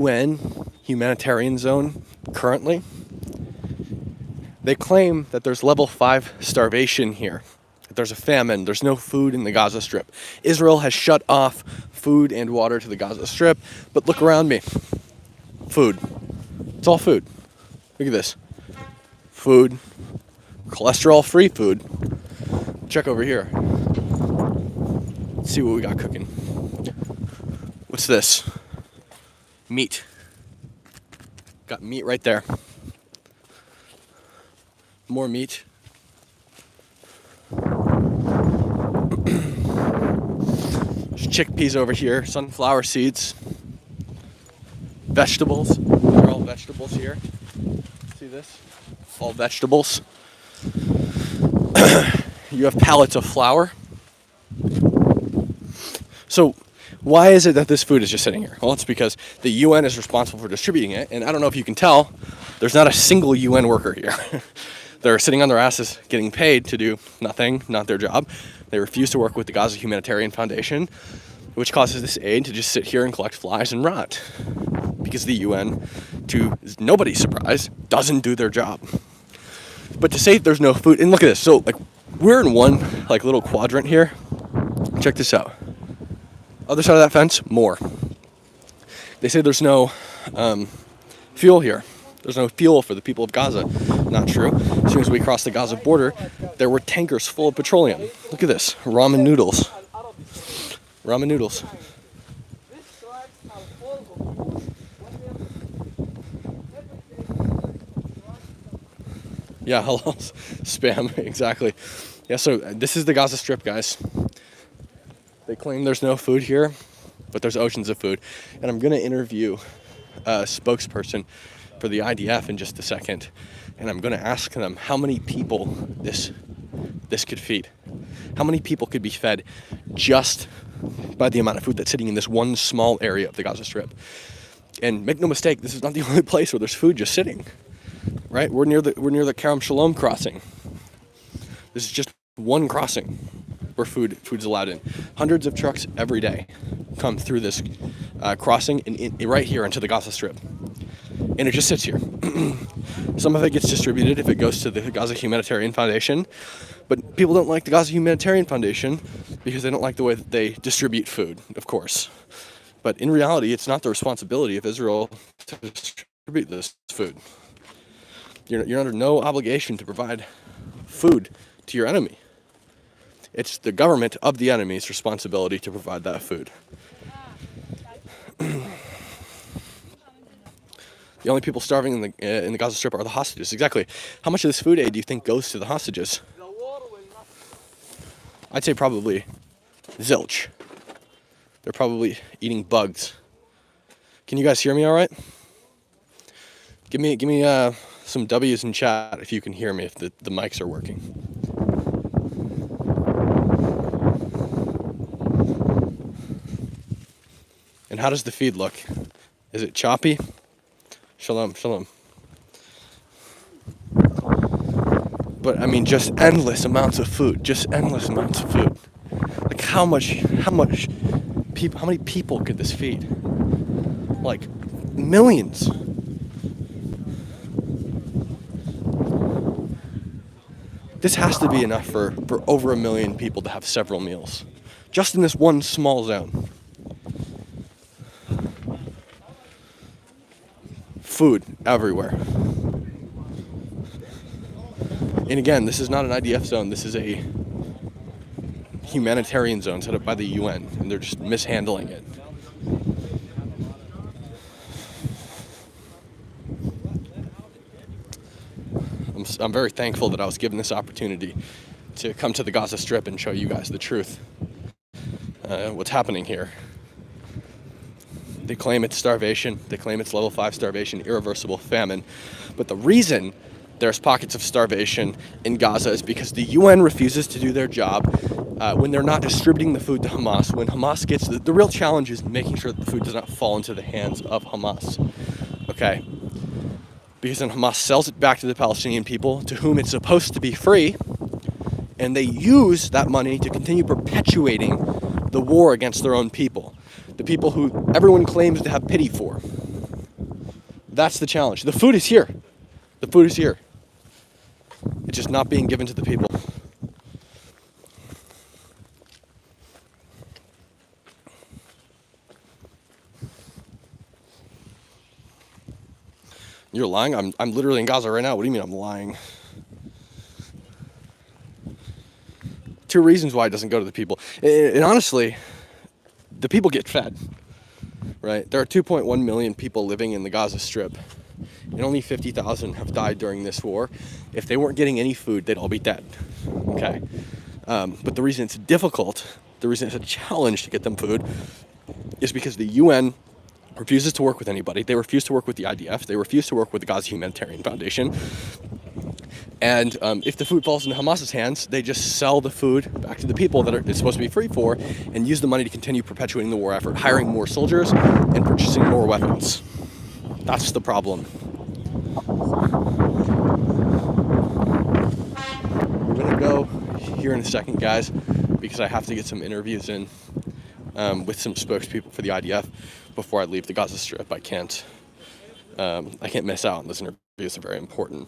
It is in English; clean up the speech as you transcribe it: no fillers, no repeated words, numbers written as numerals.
UN humanitarian zone currently, they claim that there's level 5 starvation here. That there's a famine, there's no food in the Gaza Strip. Israel has shut off food and water to the Gaza Strip, but look around me. Food. It's all food. Look at this. Food. Cholesterol-free food. Check over here. Let's see what we got cooking. What's this? Meat. Got meat right there. More meat. There's chickpeas over here, sunflower seeds, vegetables. They're all vegetables here. See this? All vegetables. You have pallets of flour. So why is it that this food is just sitting here? Well, it's because the UN is responsible for distributing it, and I don't know if you can tell, there's not a single UN worker here. They're sitting on their asses getting paid to do nothing, not their job. They refuse to work with the Gaza Humanitarian Foundation, which causes this aid to just sit here and collect flies and rot. Because the UN, to nobody's surprise, doesn't do their job. But to say there's no food, and look at this, so like we're in one like little quadrant here. Check this out. Other side of that fence, more. They say there's no fuel here. There's no fuel for the people of Gaza. Not true. As soon as we crossed the Gaza border, there were tankers full of petroleum. Look at this. Ramen noodles. Ramen noodles. Yeah, halal spam, exactly. Yeah, so this is the Gaza Strip, guys. They claim there's no food here, but there's oceans of food. And I'm going to interview a spokesperson for the IDF in just a second, and I'm going to ask them how many people this could feed. How many people could be fed just by the amount of food that's sitting in this one small area of the Gaza Strip. And make no mistake, this is not the only place where there's food just sitting. Right? We're near the Kerem Shalom crossing. This is just one crossing where food's allowed in. Hundreds of trucks every day come through this crossing and right here into the Gaza Strip. And it just sits here. Some of it gets distributed if it goes to the Gaza Humanitarian Foundation. But people don't like the Gaza Humanitarian Foundation because they don't like the way that they distribute food, of course. But in reality, it's not the responsibility of Israel to distribute this food. You're under no obligation to provide food to your enemy. It's the government of the enemy's responsibility to provide that food. The only people starving in the Gaza Strip are the hostages. Exactly. How much of this food aid do you think goes to the hostages? I'd say probably zilch. They're probably eating bugs. Can you guys hear me all right? Give me some W's in chat if you can hear me, if the mics are working. And how does the feed look? Is it choppy? Shalom, shalom. But I mean, just endless amounts of food. Just endless amounts of food. Like how many people could this feed? Like millions. This has to be enough for over 1 million people to have several meals. Just in this one small zone. Food everywhere. And again, this is not an IDF zone. This is a humanitarian zone set up by the UN, and they're just mishandling it. I'm very thankful that I was given this opportunity to come to the Gaza Strip and show you guys the truth. What's happening here. They claim it's starvation. They claim it's level 5 starvation, irreversible famine. But the reason there's pockets of starvation in Gaza is because the UN refuses to do their job when they're not distributing the food to Hamas. When Hamas gets the real challenge is making sure that the food does not fall into the hands of Hamas. Okay? Because then Hamas sells it back to the Palestinian people, to whom it's supposed to be free, and they use that money to continue perpetuating the war against their own people. The people who everyone claims to have pity for. That's the challenge. The food is here. The food is here. It's just not being given to the people. You're lying? I'm literally in Gaza right now. What do you mean I'm lying? 2 reasons why it doesn't go to the people. And honestly, the people get fed, right? There are 2.1 million people living in the Gaza Strip, and only 50,000 have died during this war. If they weren't getting any food, they'd all be dead, okay? But the reason it's difficult, the reason it's a challenge to get them food, is because the UN refuses to work with anybody. They refuse to work with the IDF. They refuse to work with the Gaza Humanitarian Foundation. And if the food falls into Hamas's hands, they just sell the food back to the people that it's supposed to be free for and use the money to continue perpetuating the war effort, hiring more soldiers and purchasing more weapons. That's the problem. We're going to go here in a second, guys, because I have to get some interviews in with some spokespeople for the IDF before I leave the Gaza Strip. I can't miss out on this interview. It's very important.